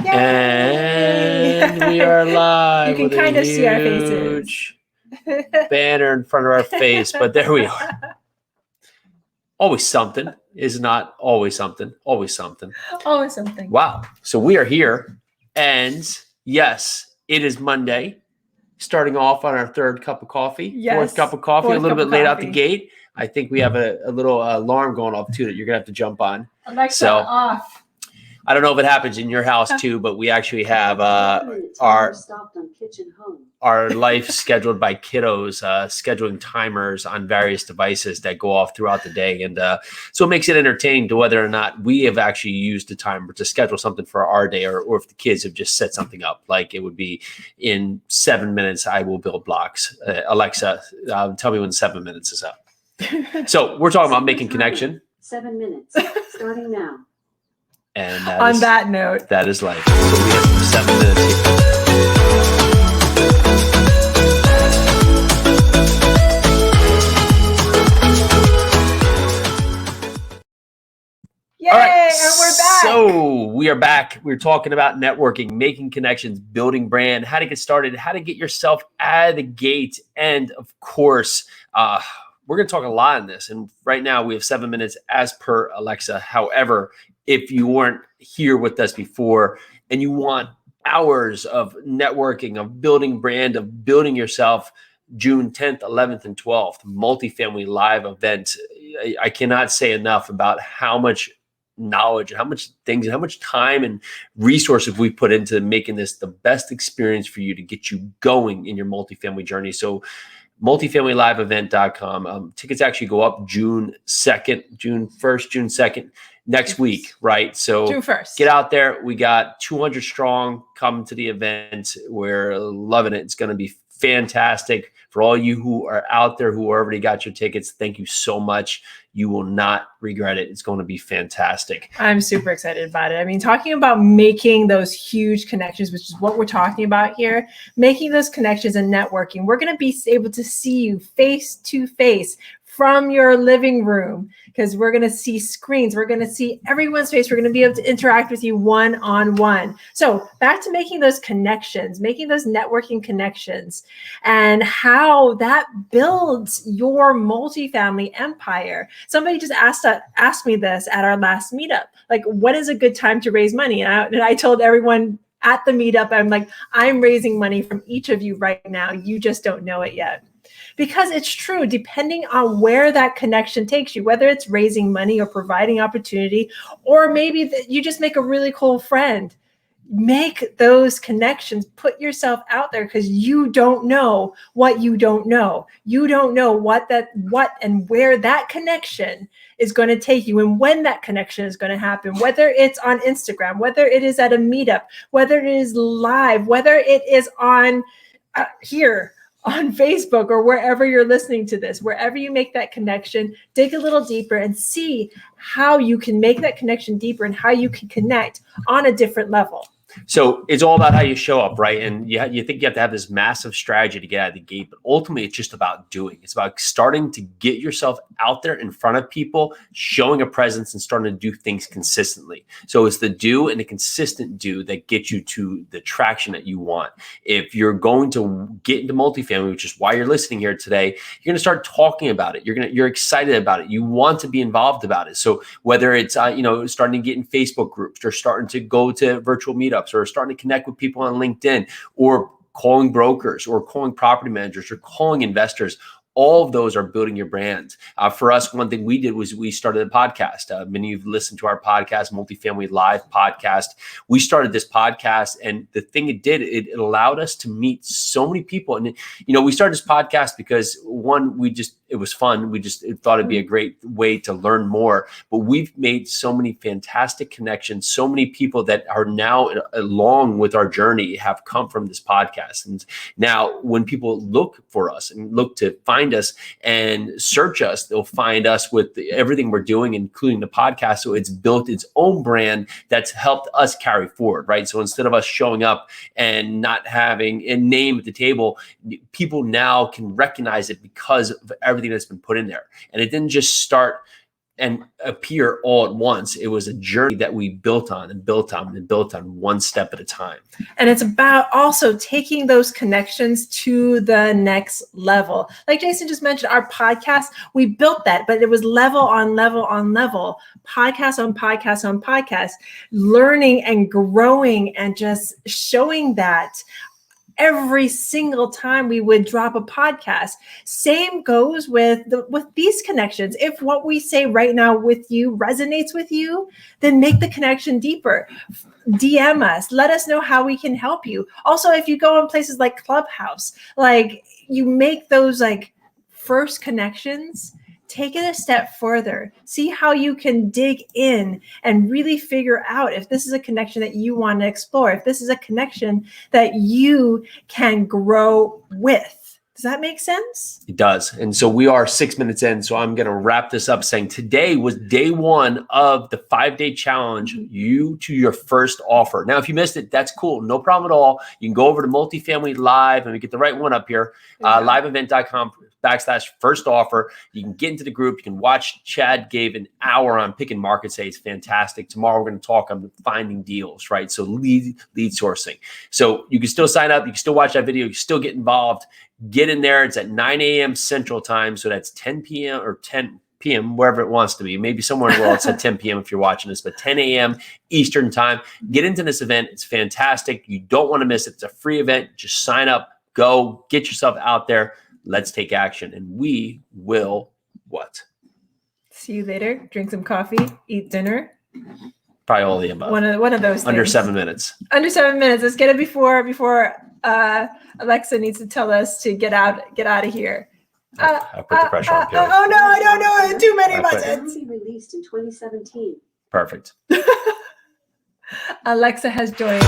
Yay! And we are live. You can kind of see our faces. Huge banner in front of our face, but there we are. Always something is not always something. Always something. Always something. Wow. So we are here, and yes, it is Monday. Starting off on our third cup of coffee, Yes, fourth cup of coffee, fourth a little cup bit of late out the coffee. gate. I think we have a little alarm going off too that you're gonna have to jump on. Alexa off. I don't know if it happens in your house too, but we actually have our life scheduled by kiddos, scheduling timers on various devices that go off throughout the day. And so it makes it entertaining to whether or not we have actually used the timer to schedule something for our day, or if the kids have just set something up. Like it would be in 7 minutes, I will build blocks. Alexa, tell me when 7 minutes is up. So we're talking about making connection. 7 minutes, starting now. And that note, that is life. So we have 7 minutes here. Yay! All right, and we're back. So we are back. We're talking about networking, making connections, building brand, how to get started, how to get yourself out of the gate, and of course, we're going to talk a lot on this. And right now we have 7 minutes as per Alexa. However, if you weren't here with us before and you want hours of networking, of building brand, of building yourself, June 10th, 11th, and 12th, multifamily live event. I cannot say enough about how much knowledge and how much things and how much time and resources we put into making this the best experience for you to get you going in your multifamily journey. So multifamilyliveevent.com. Tickets actually go up June 2nd, June 1st, June 2nd, next week, right? So June 1st. Get out there. We got 200 strong coming to the event. We're loving it. It's going to be fantastic. For all you who are out there who already got your tickets, thank you so much. You will not regret it. It's going to be fantastic. I'm super excited about it. I mean, talking about making those huge connections, which is what we're talking about here, making those connections and networking. We're going to be able to see you face to face from your living room, because we're going to see screens. We're going to see everyone's face. We're going to be able to interact with you one-on-one. So back to making those connections, making those networking connections, and how that builds your multifamily empire. Somebody just asked me this at our last meetup, like, what is a good time to raise money? And I told everyone at the meetup, I'm like, I'm raising money from each of you right now. You just don't know it yet. Because it's true, depending on where that connection takes you, whether it's raising money or providing opportunity, or maybe that you just make a really cool friend, make those connections, put yourself out there, because you don't know what you don't know. You don't know what and where that connection is going to take you, and when that connection is going to happen, whether it's on Instagram, whether it is at a meetup, whether it is live, whether it is on here on Facebook or wherever you're listening to this. Wherever you make that connection, dig a little deeper and see how you can make that connection deeper and how you can connect on a different level. So it's all about how you show up, right? And you think you have to have this massive strategy to get out of the gate, but ultimately it's just about doing. It's about starting to get yourself out there in front of people, showing a presence, and starting to do things consistently. So it's the do and the consistent do that get you to the traction that you want. If you're going to get into multifamily, which is why you're listening here today, you're going to start talking about it. You're excited about it. You want to be involved about it. So whether it's starting to get in Facebook groups, or starting to go to virtual meetups, or starting to connect with people on LinkedIn, or calling brokers, or calling property managers, or calling investors, all of those are building your brand. For us, one thing we did was we started a podcast. Many of you have listened to our podcast, Multifamily Live podcast. We started this podcast, and the thing it did, it allowed us to meet so many people. And, we started this podcast because, one, it was fun. We just thought it'd be a great way to learn more. But we've made so many fantastic connections. So many people that are now along with our journey have come from this podcast. And now when people look for us and look to find us and search us, they'll find us with everything we're doing, including the podcast. So it's built its own brand that's helped us carry forward, right? So instead of us showing up and not having a name at the table, people now can recognize it because of everything that's been put in there. And it didn't just start and appear all at once. It was a journey that we built on and built on and built on one step at a time. And it's about also taking those connections to the next level. Like Jason just mentioned, our podcast, we built that, but it was level on level on level, podcast on podcast on podcast, learning and growing and just showing that every single time we would drop a podcast. Same goes with these connections. If what we say right now with you resonates with you, then make the connection deeper. DM us. Let us know how we can help you. Also, if you go in places like Clubhouse, like you make those like first connections, take it a step further. See how you can dig in and really figure out if this is a connection that you want to explore, if this is a connection that you can grow with. Does that make sense? It does. And so we are 6 minutes in. So I'm going to wrap this up saying today was day 1 of the 5-day challenge, you to your first offer. Now, if you missed it, that's cool. No problem at all. You can go over to Multifamily Live and we get the right one up here, liveevent.com/first offer. You can get into the group. You can watch. Chad gave an hour on pick and market. Say it's fantastic. Tomorrow we're going to talk on finding deals, right? So lead sourcing. So you can still sign up. You can still watch that video. You can still get involved. Get in there. It's at 9 a.m. Central Time. So that's 10 p.m. or 10 p.m., wherever it wants to be. Maybe somewhere in the world it's at 10 p.m. if you're watching this, but 10 a.m. Eastern Time. Get into this event. It's fantastic. You don't want to miss it. It's a free event. Just sign up. Go. Get yourself out there. Let's take action. And we will what? See you later. Drink some coffee. Eat dinner. Probably all of the above. One of those Under things. 7 minutes. Under 7 minutes. Let's get it before Alexa needs to tell us to get out of here. I put the pressure on. Oh no, I don't know. Too many buttons. Yarusi released in 2017. Perfect. Alexa has joined.